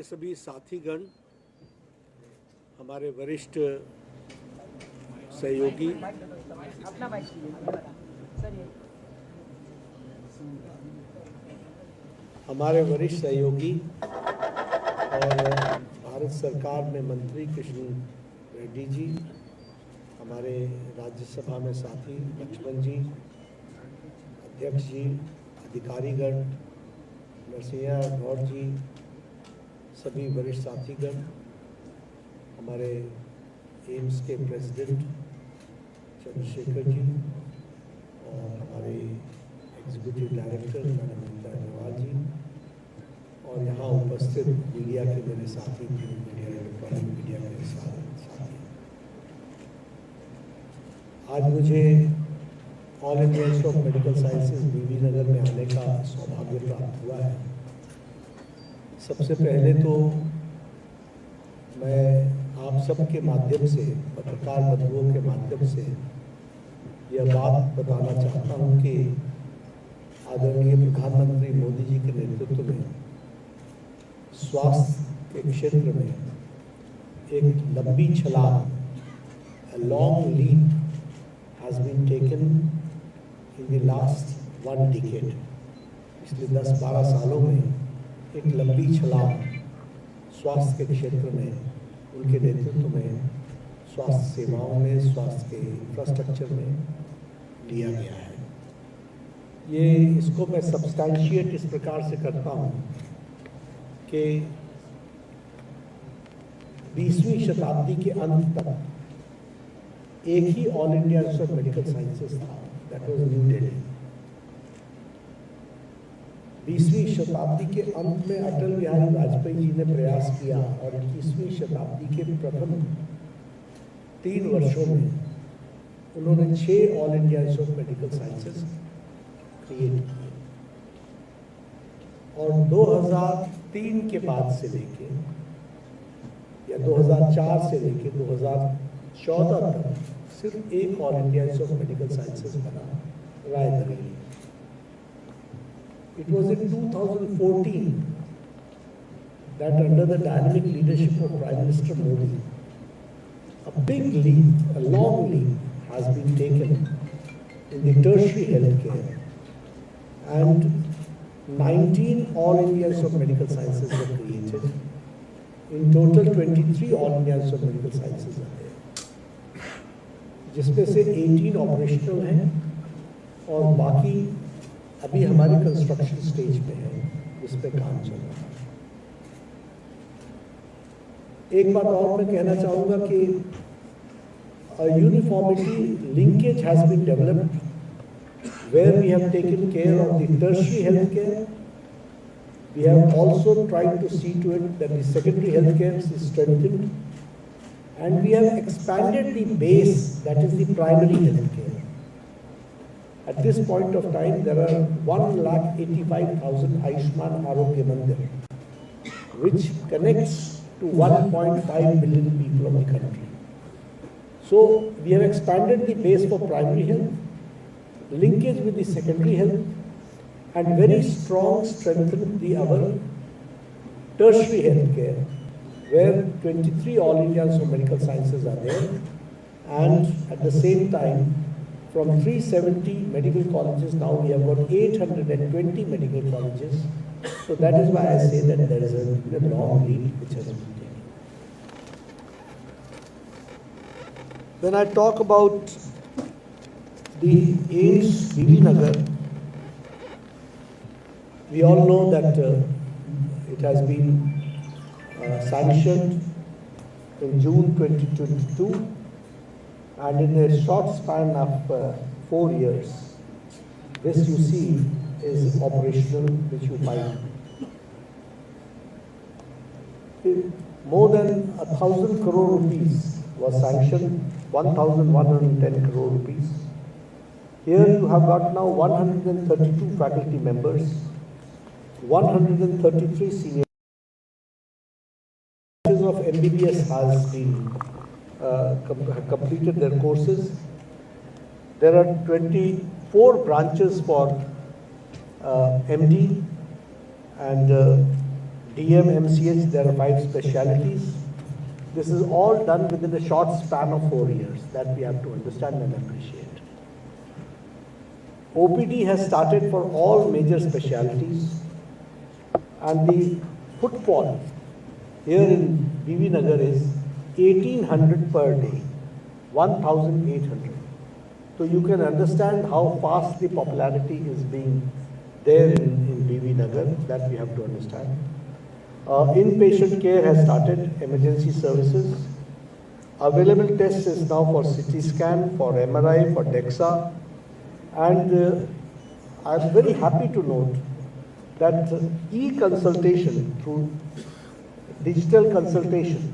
सभी साथीगण, हमारे वरिष्ठ सहयोगी, और भारत सरकार में मंत्री कृष्ण रेड्डी जी, हमारे राज्यसभा में साथी लक्ष्मण जी, अध्यक्ष जी, अधिकारीगण, नरसिंह गौड़ जी, सभी वरिष्ठ साथीगण, हमारे एम्स के प्रेसिडेंट चंद्रशेखर जी और हमारे executive director madam Neeta Agarwal ji और यहाँ उपस्थित मीडिया के मेरे साथी, मीडिया इलेक्ट्रॉनिक मीडिया के साथी, आज मुझे All India Institute of Medical Sciences Bibi Nagar में आने का सौभाग्य प्राप्त हुआ है। सबसे पहले तो मैं आप सबके माध्यम से, पत्रकार बंधुओं के माध्यम से यह बात बताना चाहता हूं कि आदरणीय प्रधानमंत्री मोदी जी के नेतृत्व में स्वास्थ्य के क्षेत्र में एक लंबी छलांग, a long leap has been taken in the last 1 decade। पिछले 10-12 सालों में एक लंबी छलांग स्वास्थ्य के क्षेत्र में, उनके नेतृत्व में, स्वास्थ्य सेवाओं में, स्वास्थ्य के इंफ्रास्ट्रक्चर में लिया गया है। इसको मैं सब्सटैंशिएट इस प्रकार से करता हूँ कि 20वीं शताब्दी के अंत तक एक ही All India Institute of Medical Sciences था, दैट वाज न्यू दिल्ली। 20वीं शताब्दी के अंत में अटल बिहारी वाजपेयी जी ने प्रयास किया और 21वीं शताब्दी के प्रथम 3 वर्षों में उन्होंने 6 all India Institute of Medical sciences create किए और 2003 के बाद से लेके या 2004 से लेके 2014 तक सिर्फ एक all India Institute of Medical sciences बना, Raebareli. It was in 2014 that under the dynamic leadership of Prime Minister Modi, a big leap, a long leap has been taken in the tertiary healthcare, and 19 All India Institute of Medical Sciences were created. In total 23 All India Institute of Medical Sciences are there, जिसमें से 18 operational हैं और बाकी अभी हमारे construction stage पे है, जिस पे काम चल रहा है। एक बात और मैं कहना चाहूँगा कि uniformity linkage has been developed where we have taken care of the tertiary health care. We have also tried to see to it that the secondary health care is strengthened and we have expanded the base that is the primary health care. At this point of time, there are 1,85,000 Ayushman Arogya Mandir, which connects to 1.5 million people of the country. So we have expanded the base for primary health, linkage with the secondary health, and very strong strengthened our tertiary health care, where 23 All India Institute of Medical Sciences are there, and at the same time, from 370 medical colleges, now we have got 820 medical colleges. So that is why I say that there is a long leap which has been taken. When I talk about the AIIMS BB Nagar, we all know that it has been sanctioned in June 2022. And in a short span of 4 years, this you see is operational, which you find. More than 1,000 crore rupees was sanctioned, 1,110 crore rupees. Here you have got now 132 faculty members, 133 senior of MBBS has been completed their courses. There are 24 branches for MD and DM, MCH, there are 5 specialties. This is all done within a short span of 4 years. That we have to understand and appreciate. OPD has started for all major specialties, and the footfall here in BV Nagar is 1800 per day, 1800. So you can understand how fast the popularity is being there in BV Nagar. That we have to understand. Inpatient care has started, emergency services. Available tests is now for CT scan, for MRI, for DEXA. And I'm very happy to note that e-consultation through digital consultation,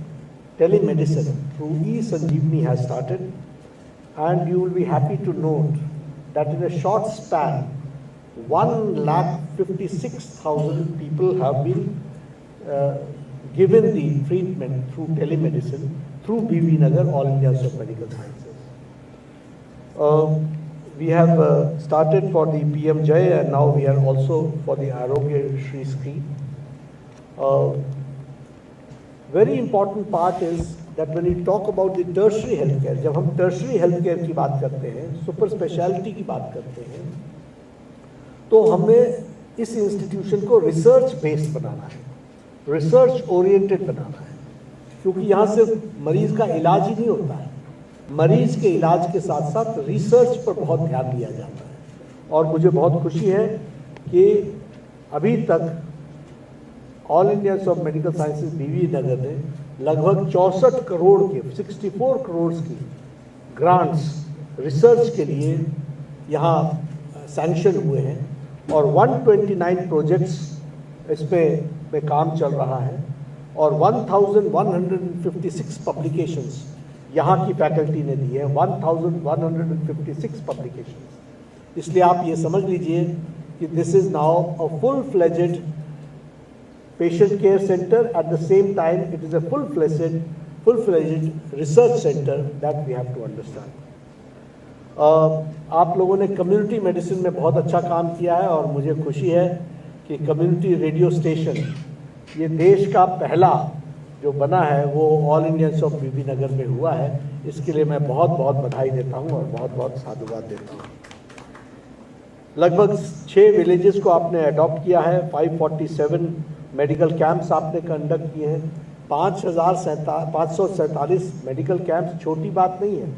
telemedicine through e-Sanjeevani has started. And you will be happy to note that in a short span, 1,56,000 people have been given the treatment through telemedicine through BV Nagar, All India Institute of Medical Sciences. We have started for the PM Jai, and now we are also for the Arogya Shri scheme. Very important part is that when we talk about the tertiary healthcare, जब हम tertiary healthcare की बात करते हैं, super specialty की बात करते हैं, तो हमें इस institution को research based बनाना है, research oriented बनाना है, क्योंकि यहाँ सिर्फ मरीज का इलाज ही नहीं होता है, मरीज के इलाज के साथ साथ रिसर्च पर बहुत ध्यान दिया जाता है। और मुझे बहुत खुशी है कि अभी तक all India Institute of Medical sciences बीवी नगर ने लगभग 64 करोड़ के 64 करोड़ की ग्रांट्स रिसर्च के लिए यहाँ सैंक्शन हुए हैं और 129 प्रोजेक्ट्स इसमें काम चल रहा है और 1156 पब्लिकेशंस यहाँ की फैकल्टी ने दी है, 1156 पब्लिकेशंस। इसलिए आप ये समझ लीजिए कि this is now a full fledged patient care center. At the same time, it is a full-fledged research center that we have to understand. आप लोगों ने कम्युनिटी मेडिसिन में बहुत अच्छा काम किया है और मुझे खुशी है कि कम्युनिटी रेडियो स्टेशन ये देश का पहला जो बना है वो ऑल इंडिया इंस्टीट्यूट ऑफ बीवी नगर में हुआ है। इसके लिए मैं बहुत बहुत बधाई देता हूँ और बहुत बहुत साधुवाद देता हूँ। लगभग 6 विलेजेस को आपने अडॉप्ट किया है, 547 मेडिकल कैंप्स आपने कंडक्ट किए हैं, 547 मेडिकल कैंप्स छोटी बात नहीं है।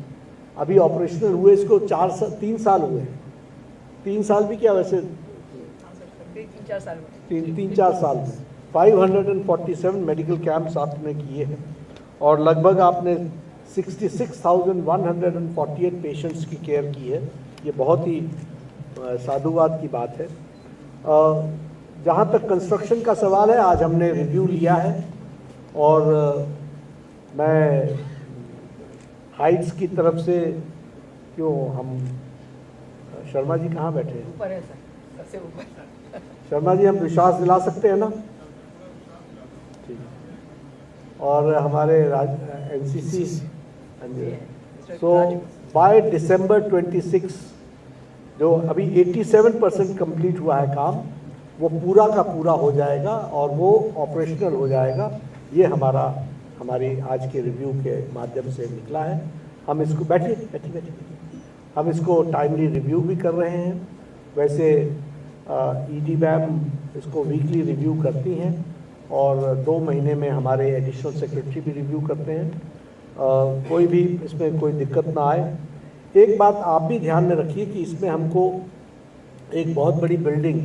अभी ऑपरेशनल हुए इसको 3 साल हुए हैं, 3 साल भी क्या वैसे 3-4 साल में 547 मेडिकल कैंप्स आपने किए हैं और लगभग आपने 66,148 पेशेंट्स की केयर की है। ये बहुत ही साधुवाद की बात है। जहाँ तक कंस्ट्रक्शन का सवाल है, आज हमने रिव्यू लिया है और मैं हाइट्स की तरफ से हम शर्मा जी कहाँ बैठे हैं? ऊपर है सर, सबसे ऊपर। शर्मा जी हम विश्वास दिला सकते हैं ना? ठीक। और हमारे NCC सो बाय December 26 जो अभी 87% कंप्लीट हुआ है काम, वो पूरा का पूरा हो जाएगा और वो ऑपरेशनल हो जाएगा। ये हमारी आज के रिव्यू के माध्यम से निकला है। हम इसको बैठिए हम इसको टाइमली रिव्यू भी कर रहे हैं। वैसे ED मैम इसको वीकली रिव्यू करती हैं और 2 महीने में हमारे एडिशनल सेक्रेटरी भी रिव्यू करते हैं। कोई भी इसमें कोई दिक्कत ना आए। एक बात आप भी ध्यान में रखिए कि इसमें हमको एक बहुत बड़ी बिल्डिंग,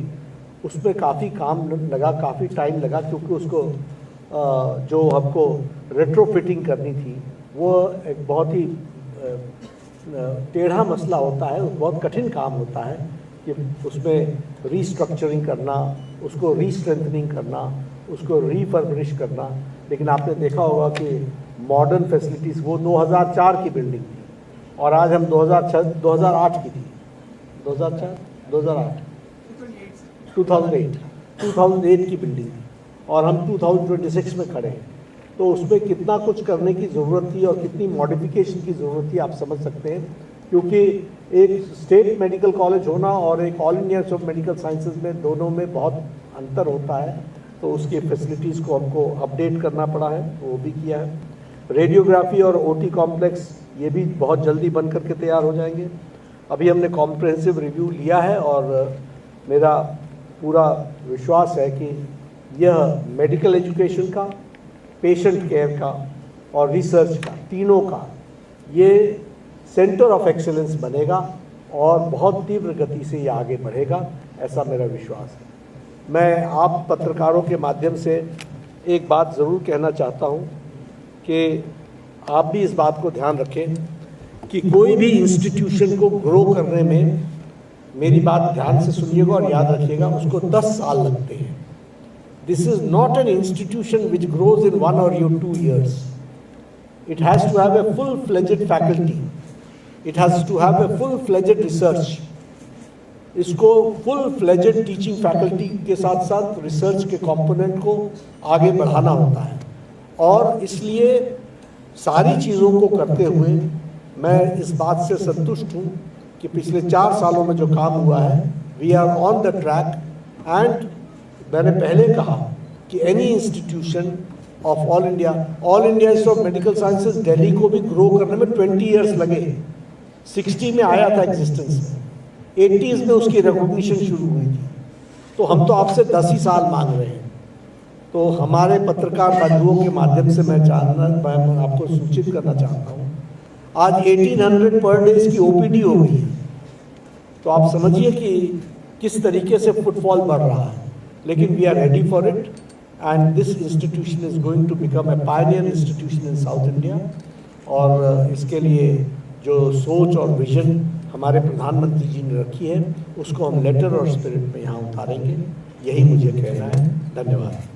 उसमें काफ़ी काम लगा, काफ़ी टाइम लगा, क्योंकि उसको जो हमको रेट्रोफिटिंग करनी थी वो एक बहुत ही टेढ़ा मसला होता है, बहुत कठिन काम होता है कि उसमें रीस्ट्रक्चरिंग करना, उसको रीस्ट्रेंथनिंग करना, उसको रीफर्बिश करना। लेकिन आपने देखा होगा कि मॉडर्न फैसिलिटीज़, वो 2004 की बिल्डिंग थी और आज हम 2008 की थी, 2008 की बिल्डिंग थी और हम 2026 में खड़े हैं। तो उसमें कितना कुछ करने की ज़रूरत थी और कितनी मॉडिफिकेशन की ज़रूरत थी आप समझ सकते हैं, क्योंकि एक स्टेट मेडिकल कॉलेज होना और एक all India Institute of Medical sciences में दोनों में बहुत अंतर होता है। तो उसकी फैसिलिटीज़ को हमको अपडेट करना पड़ा है, वो भी किया है। रेडियोग्राफी और ओटी कॉम्प्लेक्स ये भी बहुत जल्दी बन करके तैयार हो जाएंगे। अभी हमने कॉम्प्रहेंसिव रिव्यू लिया है और मेरा पूरा विश्वास है कि यह मेडिकल एजुकेशन का, पेशेंट केयर का और रिसर्च का, तीनों का ये सेंटर ऑफ एक्सीलेंस बनेगा और बहुत तीव्र गति से ये आगे बढ़ेगा, ऐसा मेरा विश्वास है। मैं आप पत्रकारों के माध्यम से एक बात ज़रूर कहना चाहता हूँ कि आप भी इस बात को ध्यान रखें कि कोई भी इंस्टीट्यूशन को ग्रो करने में, मेरी बात ध्यान से सुनिएगा और याद रखिएगा, उसको 10 साल लगते हैं। This is not an institution which grows in 1 or 2 years. It has to have a full-fledged faculty. It has to have a full-fledged research. इसको full-fledged teaching faculty के साथ साथ research के component को आगे बढ़ाना होता है, और इसलिए सारी चीज़ों को करते हुए मैं इस बात से संतुष्ट हूँ कि पिछले 4 सालों में जो काम हुआ है, we are on the track. And मैंने पहले कहा कि any institution of All India Institute of Medical Sciences Delhi को भी ग्रो करने में 20 ईयर्स लगे। 60 में आया था एग्जिस्टेंस में, 80s में उसकी रिकॉग्निशन शुरू हुई थी, तो हम तो आपसे 10 ही साल मांग रहे हैं। तो हमारे पत्रकार बंधुओं के माध्यम से मैं आपको सूचित करना चाहता हूँ, आज 1800 पर डे की ओपीडी हो गई है, तो आप समझिए कि किस तरीके से फुटफॉल बढ़ रहा है। लेकिन we are ready for it and this institution is going to become a pioneer institution in South India. और इसके लिए जो सोच और विजन हमारे प्रधानमंत्री जी ने रखी है, उसको हम लेटर और स्पिरिट में यहाँ उतारेंगे, यही मुझे कहना है। धन्यवाद।